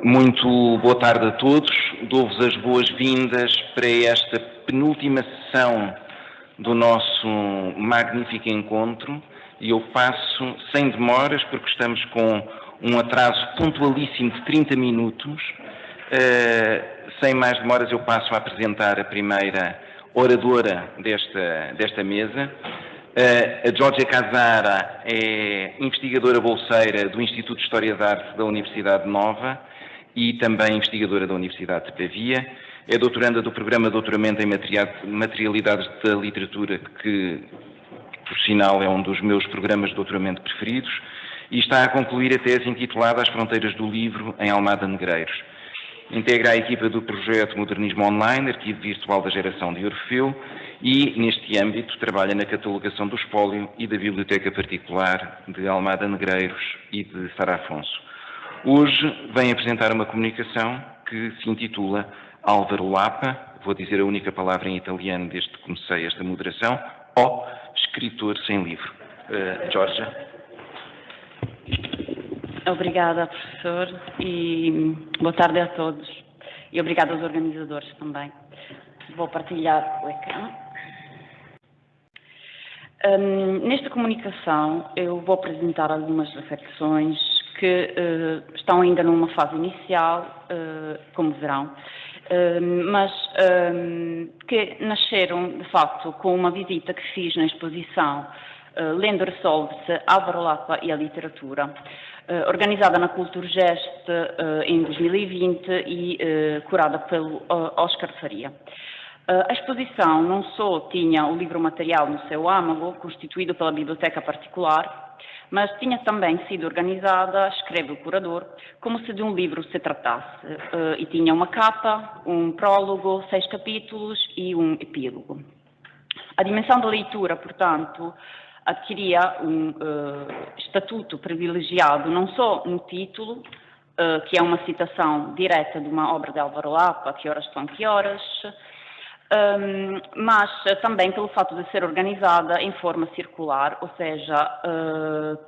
Muito boa tarde a todos. Dou-vos as boas-vindas para esta penúltima sessão do nosso magnífico encontro e eu passo sem demoras, porque estamos com um atraso pontualíssimo de 30 minutos. Sem mais demoras eu passo a apresentar a primeira oradora desta mesa. A Georgia Casara é investigadora bolseira do Instituto de História da Arte da Universidade Nova e também investigadora da Universidade de Pavia. É doutoranda do programa de doutoramento em materialidades da literatura, que, por sinal, é um dos meus programas de doutoramento preferidos, e está a concluir a tese intitulada As Fronteiras do Livro em Almada Negreiros. Integra a equipa do projeto Modernismo Online, arquivo virtual da geração de Orfeu, e, neste âmbito, trabalha na catalogação do espólio e da biblioteca particular de Almada Negreiros e de Sara Afonso. Hoje vem apresentar uma comunicação que se intitula Álvaro Lapa, vou dizer a única palavra em italiano desde que comecei esta moderação, o escritor sem livro. Georgia. Obrigada, professor, e boa tarde a todos. E obrigada aos organizadores também. Vou partilhar o ecrã. Nesta comunicação eu vou apresentar algumas reflexões que estão ainda numa fase inicial, como verão, mas que nasceram, de facto, com uma visita que fiz na exposição Lendo Resolve-se, Álvaro Lapa e a Literatura, organizada na Culturgest em 2020 e curada pelo Oscar Faria. A exposição não só tinha o livro material no seu âmago, constituído pela biblioteca particular, mas tinha também sido organizada, escreve o curador, como se de um livro se tratasse, e tinha uma capa, um prólogo, 6 capítulos e um epílogo. A dimensão da leitura, portanto, adquiria um estatuto privilegiado não só no título, que é uma citação direta de uma obra de Álvaro Lapa, Que Horas São Que Horas, mas também pelo fato de ser organizada em forma circular, ou seja,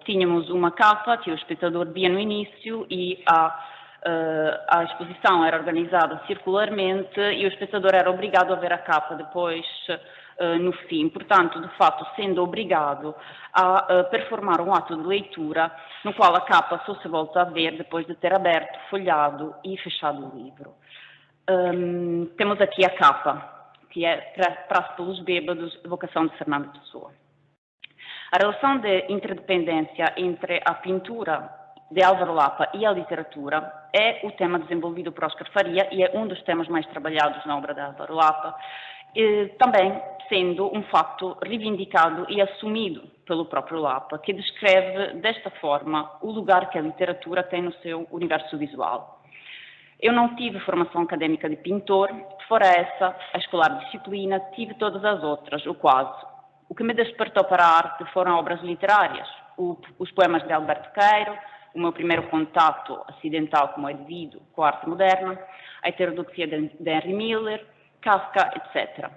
tínhamos uma capa que o espectador via no início e a exposição era organizada circularmente e o espectador era obrigado a ver a capa depois no fim. Portanto, de fato, sendo obrigado a performar um ato de leitura no qual a capa só se volta a ver depois de ter aberto, folhado e fechado o livro. Temos aqui a capa, que é Praça pelos Bêbados, evocação de Fernando Pessoa. A relação de interdependência entre a pintura de Álvaro Lapa e a literatura é o tema desenvolvido por Oscar Faria e é um dos temas mais trabalhados na obra de Álvaro Lapa, também sendo um facto reivindicado e assumido pelo próprio Lapa, que descreve desta forma o lugar que a literatura tem no seu universo visual. Eu não tive formação académica de pintor, fora essa, a escolar disciplina, tive todas as outras, ou quase. O que me despertou para a arte foram obras literárias, os poemas de Alberto Queiro, o meu primeiro contato acidental, como é devido, com a arte moderna, a heterodoxia de Henry Miller, Kafka, etc.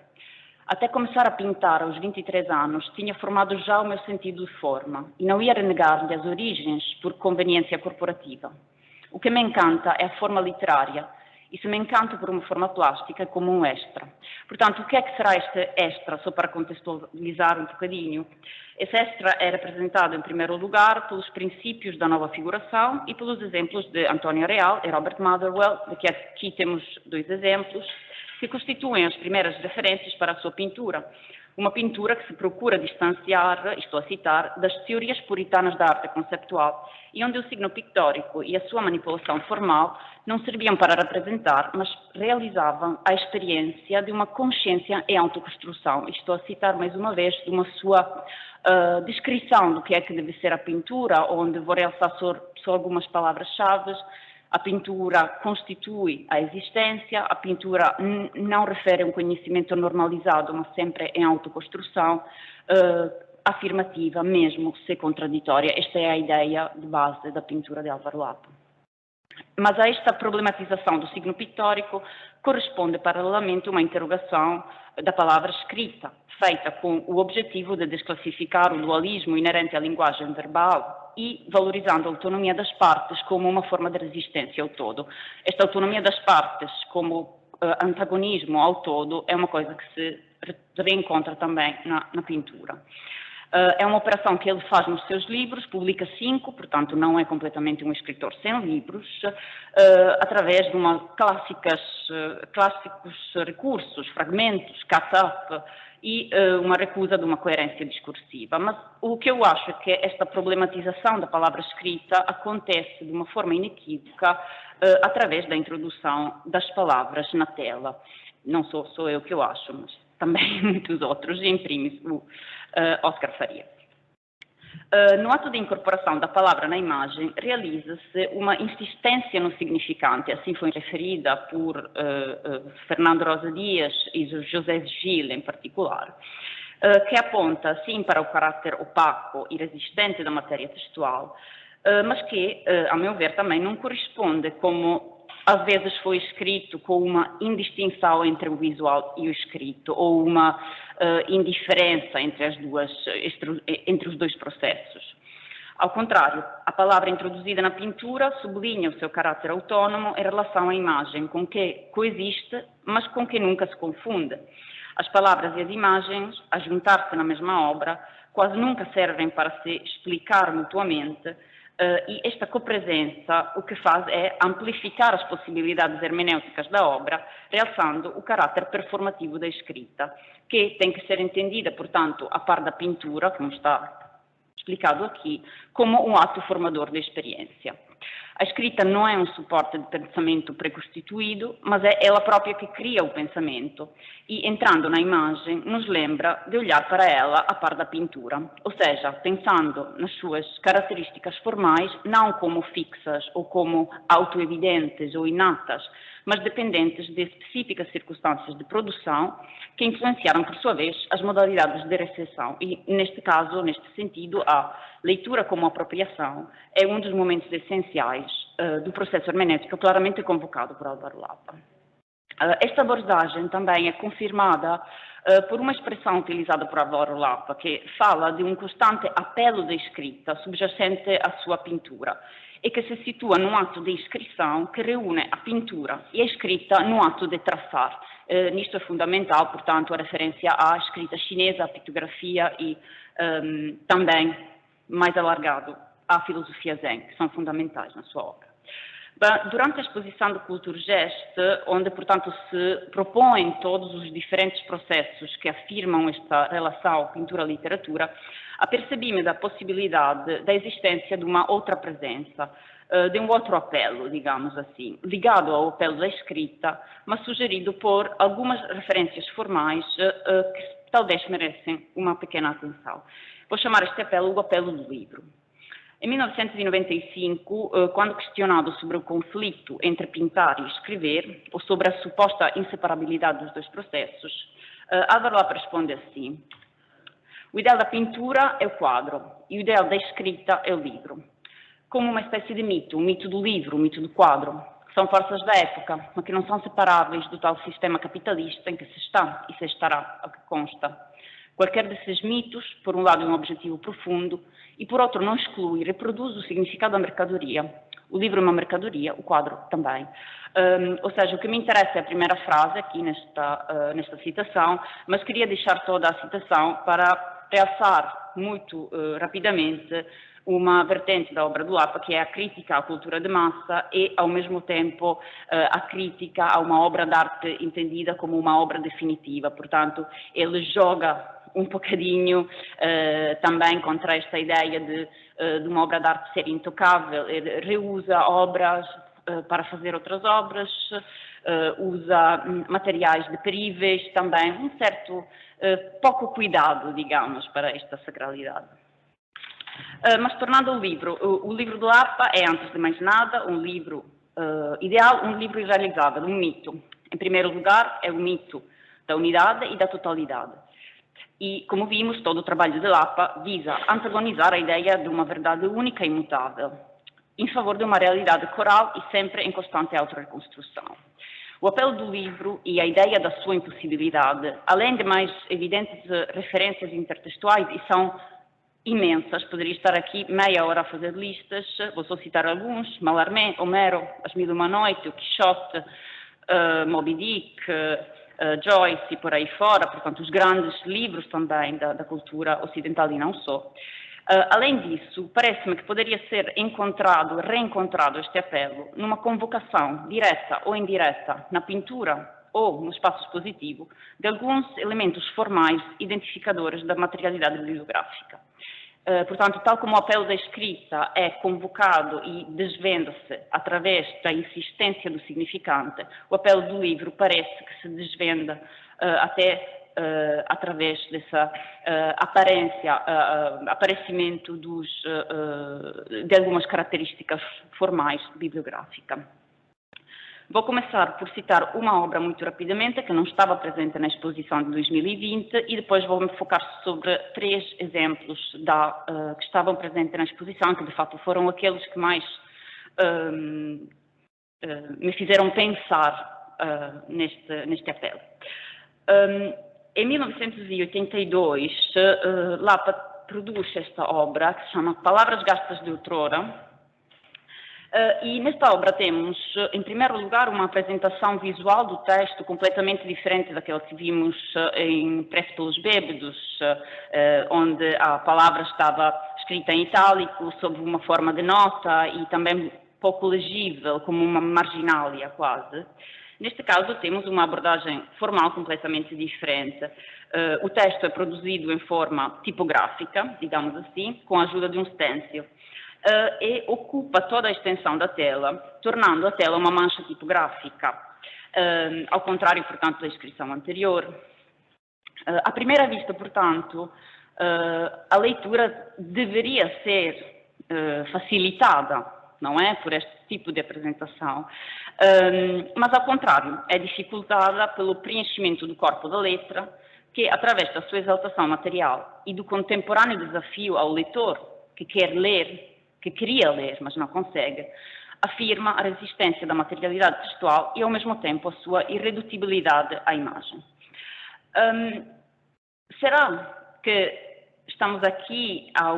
Até começar a pintar aos 23 anos, tinha formado já o meu sentido de forma, e não ia renegar-lhe as origens por conveniência corporativa. O que me encanta é a forma literária, e se me encanta por uma forma plástica, como um extra. Portanto, o que é que será este extra, só para contextualizar um bocadinho? Esse extra é representado, em primeiro lugar, pelos princípios da nova figuração e pelos exemplos de António Real e Robert Motherwell, de que aqui temos 2 exemplos, que constituem as primeiras referências para a sua pintura. Uma pintura que se procura distanciar, estou a citar, das teorias puritanas da arte conceptual, e onde o signo pictórico e a sua manipulação formal não serviam para representar, mas realizavam a experiência de uma consciência em autoconstrução. Estou a citar mais uma vez de uma sua descrição do que é que deve ser a pintura, onde vou realçar só algumas palavras-chave. A pintura constitui a existência, a pintura não refere a um conhecimento normalizado, mas sempre em autoconstrução, afirmativa, mesmo se contraditória. Esta é a ideia de base da pintura de Álvaro Lapa. Mas a esta problematização do signo pictórico corresponde paralelamente uma interrogação da palavra escrita, feita com o objetivo de desclassificar o dualismo inerente à linguagem verbal e valorizando a autonomia das partes como uma forma de resistência ao todo. Esta autonomia das partes como antagonismo ao todo é uma coisa que se reencontra também na pintura. É uma operação que ele faz nos seus livros, publica 5, portanto não é completamente um escritor sem livros, através de clássicos recursos, fragmentos, cut-up e uma recusa de uma coerência discursiva. Mas o que eu acho é que esta problematização da palavra escrita acontece de uma forma inequívoca através da introdução das palavras na tela. Não sou eu que eu acho, mas também muitos outros, em primis o Oscar Faria. No ato de incorporação da palavra na imagem, realiza-se uma insistência no significante, assim foi referida por Fernando Rosa Dias e José Gil em particular, que aponta sim para o caráter opaco e resistente da matéria textual, mas que, a meu ver, também não corresponde como às vezes foi escrito com uma indistinção entre o visual e o escrito, ou uma indiferença entre os dois processos. Ao contrário, a palavra introduzida na pintura sublinha o seu caráter autónomo em relação à imagem, com que coexiste, mas com que nunca se confunde. As palavras e as imagens, a juntar-se na mesma obra, quase nunca servem para se explicar mutuamente, e esta copresença o que faz é amplificar as possibilidades hermenêuticas da obra, realçando o caráter performativo da escrita, que tem que ser entendida, portanto, a par da pintura, como está explicado aqui, como um ato formador da experiência. A escrita não é um suporte de pensamento preconstituído, mas é ela própria que cria o pensamento e, entrando na imagem, nos lembra de olhar para ela a par da pintura, ou seja, pensando nas suas características formais não como fixas ou como autoevidentes ou inatas, mas dependentes de específicas circunstâncias de produção que influenciaram, por sua vez, as modalidades de recepção. E, neste caso, neste sentido, a leitura como apropriação é um dos momentos essenciais do processo hermenêutico claramente convocado por Álvaro Lapa. Esta abordagem também é confirmada por uma expressão utilizada por Álvaro Lapa, que fala de um constante apelo da escrita subjacente à sua pintura, e que se situa num ato de inscrição que reúne a pintura e a escrita no ato de traçar. Nisto é fundamental, portanto, a referência à escrita chinesa, à pictografia e também, mais alargado, à filosofia Zen, que são fundamentais na sua obra. Durante a exposição do Kulturgest, onde, portanto, se propõem todos os diferentes processos que afirmam esta relação pintura-literatura, apercebi-me da possibilidade da existência de uma outra presença, de um outro apelo, digamos assim, ligado ao apelo da escrita, mas sugerido por algumas referências formais que talvez merecem uma pequena atenção. Vou chamar este apelo o apelo do livro. Em 1995, quando questionado sobre o conflito entre pintar e escrever, ou sobre a suposta inseparabilidade dos dois processos, Álvaro Lapa responde assim: o ideal da pintura é o quadro e o ideal da escrita é o livro. Como uma espécie de mito, o mito do livro, o mito do quadro, que são forças da época, mas que não são separáveis do tal sistema capitalista em que se está e se estará, ao que consta. Qualquer desses mitos, por um lado, é um objetivo profundo e, por outro, não exclui e reproduz o significado da mercadoria. O livro é uma mercadoria, o quadro também. Ou seja, o que me interessa é a primeira frase aqui nesta citação, mas queria deixar toda a citação para realçar muito rapidamente uma vertente da obra do Lapa, que é a crítica à cultura de massa e, ao mesmo tempo, a crítica a uma obra de arte entendida como uma obra definitiva. Portanto, ele joga um bocadinho também contra esta ideia de uma obra de arte ser intocável. Ele reusa obras para fazer outras obras, usa materiais deperíveis também, um certo pouco cuidado, digamos, para esta sacralidade. Mas tornando o livro do Lapa é, antes de mais nada, um livro ideal, um livro irrealizável, um mito. Em primeiro lugar, é o mito da unidade e da totalidade. E, como vimos, todo o trabalho de Lapa visa antagonizar a ideia de uma verdade única e imutável, em favor de uma realidade coral e sempre em constante autorreconstrução. O apelo do livro e a ideia da sua impossibilidade, além de mais evidentes referências intertextuais, e são imensas, poderia estar aqui meia hora a fazer listas, vou só citar alguns: Mallarmé, Homero, As Mil e Uma Noite, o Quixote, Moby Dick, Joyce e por aí fora, portanto os grandes livros também da cultura ocidental e não só. Além disso, parece-me que poderia ser reencontrado este apelo numa convocação direta ou indireta na pintura ou no espaço expositivo de alguns elementos formais identificadores da materialidade bibliográfica. Portanto, tal como o apelo da escrita é convocado e desvenda-se através da insistência do significante, o apelo do livro parece que se desvenda até através dessa aparecimento de algumas características formais bibliográficas. Vou começar por citar uma obra muito rapidamente, que não estava presente na exposição de 2020, e depois vou me focar sobre 3 exemplos que estavam presentes na exposição, que de facto foram aqueles que mais me fizeram pensar neste apelo. Em 1982, Lapa produz esta obra, que se chama Palavras Gastas de Outrora, e nesta obra temos, em primeiro lugar, uma apresentação visual do texto completamente diferente daquela que vimos em Preço pelos Bêbados, onde a palavra estava escrita em itálico, sob uma forma de nota e também pouco legível, como uma marginália quase. Neste caso, temos uma abordagem formal completamente diferente. O texto é produzido em forma tipográfica, digamos assim, com a ajuda de um stencil. E ocupa toda a extensão da tela, tornando a tela uma mancha tipográfica, ao contrário, portanto, da inscrição anterior. À primeira vista, portanto, a leitura deveria ser facilitada, não é, por este tipo de apresentação, mas ao contrário, é dificultada pelo preenchimento do corpo da letra, que, através da sua exaltação material e do contemporâneo desafio ao leitor que quer ler, que queria ler, mas não consegue, afirma a resistência da materialidade textual e, ao mesmo tempo, a sua irredutibilidade à imagem. Será que estamos aqui a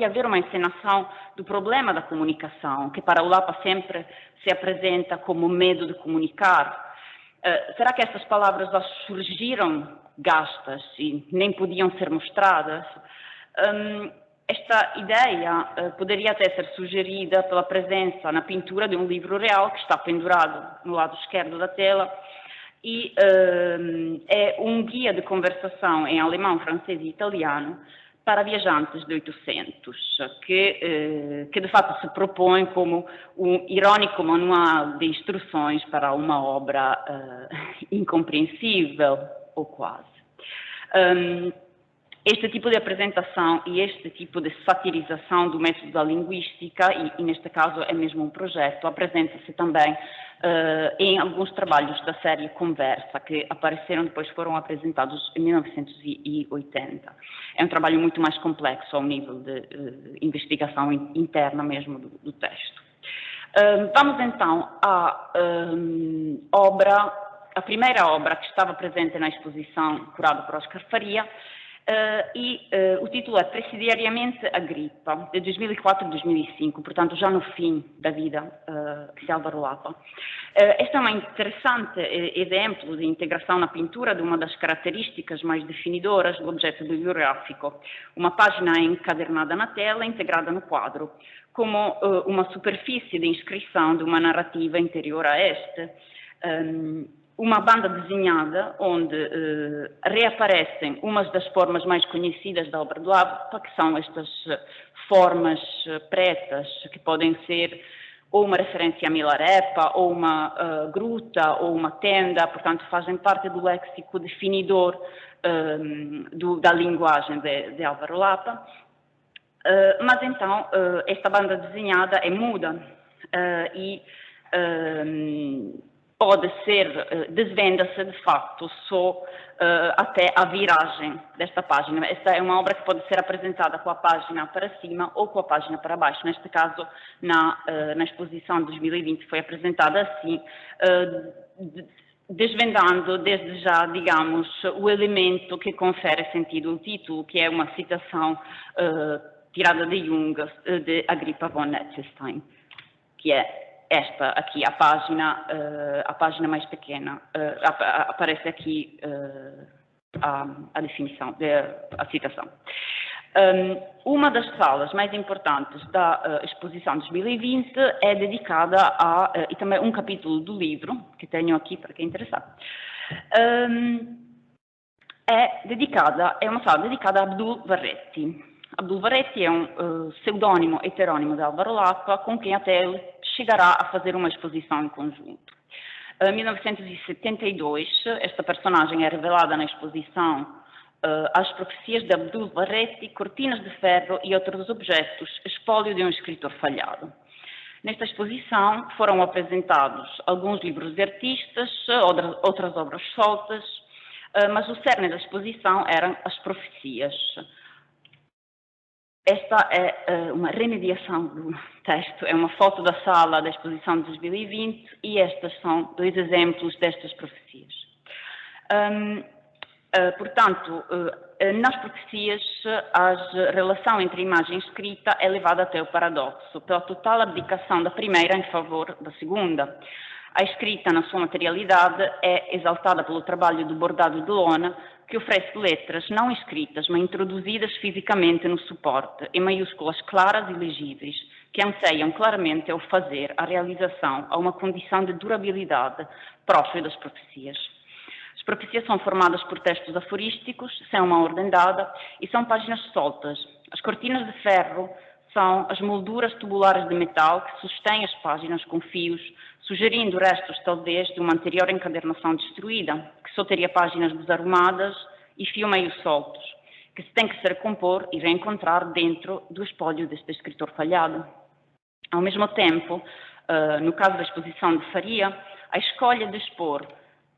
ver uma encenação do problema da comunicação, que para o Lapa sempre se apresenta como medo de comunicar? Será que essas palavras já surgiram gastas e nem podiam ser mostradas? Esta ideia poderia até ser sugerida pela presença na pintura de um livro real que está pendurado no lado esquerdo da tela e é um guia de conversação em alemão, francês e italiano para viajantes de 800, que de facto se propõe como um irónico manual de instruções para uma obra incompreensível, ou quase. Este tipo de apresentação e este tipo de satirização do método da linguística, e neste caso é mesmo um projeto, apresenta-se também em alguns trabalhos da série Conversa, que apareceram depois, foram apresentados em 1980. É um trabalho muito mais complexo ao nível de investigação interna mesmo do texto. Vamos então à a primeira obra que estava presente na exposição curada por Oscar Faria, o título é Presidiariamente Agripa, de 2004 e 2005, portanto já no fim da vida de Álvaro Lapa. Este é um interessante exemplo de integração na pintura de uma das características mais definidoras do objeto bibliográfico, uma página encadernada na tela, integrada no quadro, como uma superfície de inscrição de uma narrativa interior a este, uma banda desenhada onde reaparecem umas das formas mais conhecidas da obra do Lapa, que são estas formas pretas, que podem ser ou uma referência a Milarepa, ou uma gruta, ou uma tenda, portanto fazem parte do léxico definidor da linguagem de Álvaro Lapa. Mas então, esta banda desenhada é muda e pode ser, desvenda-se de facto só até a viragem desta página. Esta é uma obra que pode ser apresentada com a página para cima ou com a página para baixo. Neste caso, na exposição de 2020 foi apresentada assim, desvendando desde já, digamos, o elemento que confere sentido ao título, que é uma citação tirada de Jung, de Agrippa von Netzestein, que é esta aqui, a página mais pequena. Aparece aqui a definição, a citação. Uma das salas mais importantes da exposição de 2020 é dedicada e também um capítulo do livro, que tenho aqui para quem interessar, é uma sala dedicada a Abdul Varretti. Abdul Varretti é um pseudônimo heterônimo de Álvaro Lapa, com quem até ele chegará a fazer uma exposição em conjunto. Em 1972, esta personagem é revelada na exposição As Profecias de Abdul Varretti, Cortinas de Ferro e Outros Objetos, espólio de um escritor falhado. Nesta exposição foram apresentados alguns livros de artistas, outras obras soltas, mas o cerne da exposição eram as profecias. Esta é uma remediação do texto, é uma foto da sala da exposição de 2020 e estes são dois exemplos destas profecias. Portanto, nas profecias, a relação entre imagem e escrita é levada até o paradoxo, pela total abdicação da primeira em favor da segunda. A escrita, na sua materialidade, é exaltada pelo trabalho do bordado de lona, que oferece letras não escritas, mas introduzidas fisicamente no suporte, em maiúsculas claras e legíveis, que anseiam claramente ao fazer a realização a uma condição de durabilidade própria das profecias. As profecias são formadas por textos aforísticos, sem uma ordem dada, e são páginas soltas. As cortinas de ferro são as molduras tubulares de metal que sustêm as páginas com fios, sugerindo restos talvez de uma anterior encadernação destruída, que só teria páginas desarrumadas e fio meio soltos, que se tem que se recompor e reencontrar dentro do espólio deste escritor falhado. Ao mesmo tempo, no caso da exposição de Faria, a escolha de expor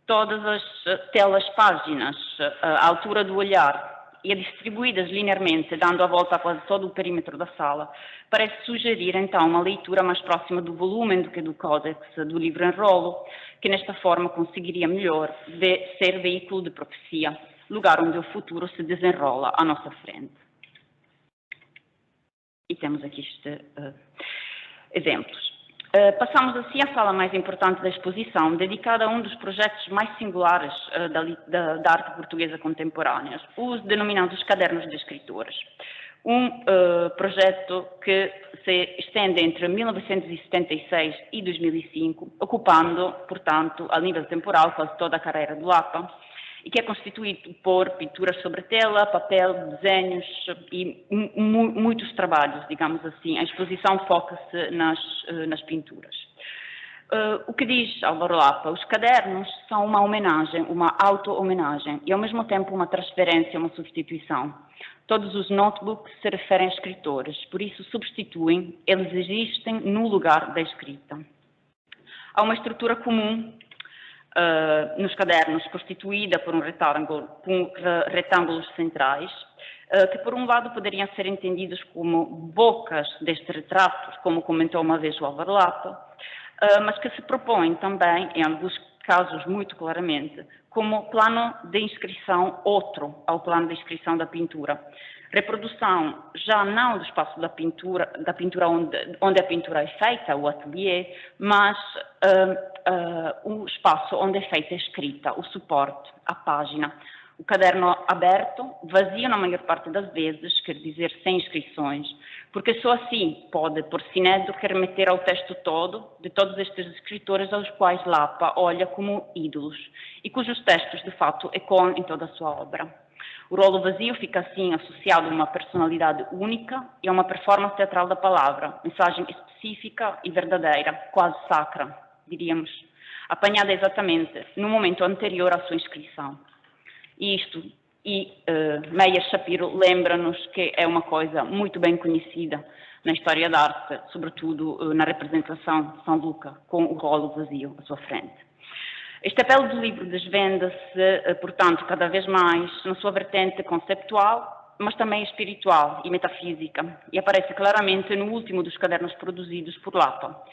todas as telas páginas à altura do olhar e distribuídas linearmente, dando a volta a quase todo o perímetro da sala, parece sugerir então uma leitura mais próxima do volume do que do códex do livro em rolo, que nesta forma conseguiria melhor ser veículo de profecia, lugar onde o futuro se desenrola à nossa frente. E temos aqui estes exemplos. Passamos assim à sala mais importante da exposição, dedicada a um dos projetos mais singulares da arte portuguesa contemporânea, os denominados cadernos de escritores. Um projeto que se estende entre 1976 e 2005, ocupando, portanto, a nível temporal, quase toda a carreira do Lapa, e que é constituído por pinturas sobre tela, papel, desenhos e muitos trabalhos, digamos assim. A exposição foca-se nas pinturas. O que diz Álvaro Lapa? Os cadernos são uma homenagem, uma auto-homenagem e ao mesmo tempo uma transferência, uma substituição. Todos os notebooks se referem a escritores, por isso substituem, eles existem no lugar da escrita. Há uma estrutura comum nos cadernos, constituída por retângulos centrais, que por um lado poderiam ser entendidos como bocas destes retratos, como comentou uma vez o Álvaro Lapa, mas que se propõem também, em alguns casos muito claramente, como plano de inscrição outro ao plano de inscrição da pintura. Reprodução já não do espaço da pintura onde a pintura é feita, o ateliê, mas o espaço onde é feita a escrita, o suporte, a página. O caderno aberto, vazio na maior parte das vezes, quer dizer sem inscrições, porque só assim pode, por sinédrio, remeter ao texto todo de todos estes escritores aos quais Lapa olha como ídolos e cujos textos, de fato, ecoam em toda a sua obra. O rolo vazio fica assim associado a uma personalidade única e a uma performance teatral da palavra, mensagem específica e verdadeira, quase sacra, diríamos, apanhada exatamente no momento anterior à sua inscrição. Meyer Shapiro lembra-nos que é uma coisa muito bem conhecida na história da arte, sobretudo na representação de São Luca, com o rolo vazio à sua frente. Este apelo do livro desvenda-se, portanto, cada vez mais na sua vertente conceptual, mas também espiritual e metafísica, e aparece claramente no último dos cadernos produzidos por Lapa,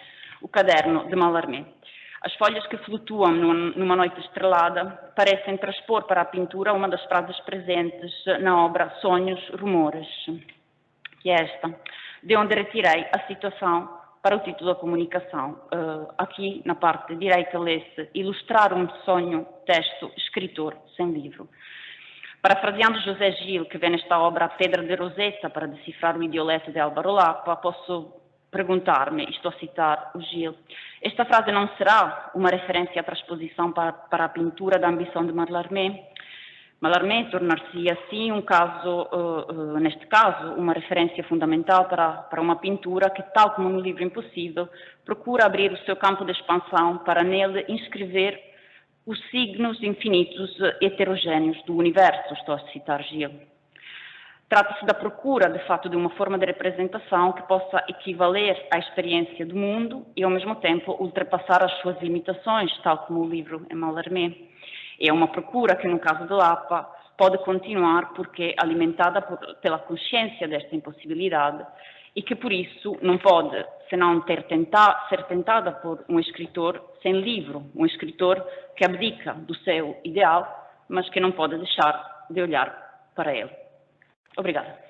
o caderno de Mallarmé. As folhas que flutuam numa noite estrelada parecem transpor para a pintura uma das frases presentes na obra Sonhos, Rumores, que é esta, de onde retirei a citação para o título da comunicação. Aqui, na parte direita, lê-se ilustrar um sonho, texto, escritor, sem livro. Parafraseando José Gil, que vê nesta obra a pedra de Rosetta para decifrar o idioleto de Álvaro Lapa, posso perguntar-me, e estou a citar o Gil, esta frase não será uma referência à transposição para a pintura da ambição de Mallarmé? Mallarmé tornar-se assim neste caso, uma referência fundamental para uma pintura que, tal como no livro Impossível, procura abrir o seu campo de expansão para nele inscrever os signos infinitos heterogêneos do universo, estou a citar Gil. Trata-se da procura, de fato, de uma forma de representação que possa equivaler à experiência do mundo e, ao mesmo tempo, ultrapassar as suas limitações, tal como o livro em Mallarmé. É uma procura que, no caso de Lapa, pode continuar porque é alimentada pela consciência desta impossibilidade e que, por isso, não pode, senão ser tentada por um escritor sem livro, um escritor que abdica do seu ideal, mas que não pode deixar de olhar para ele. Obrigada.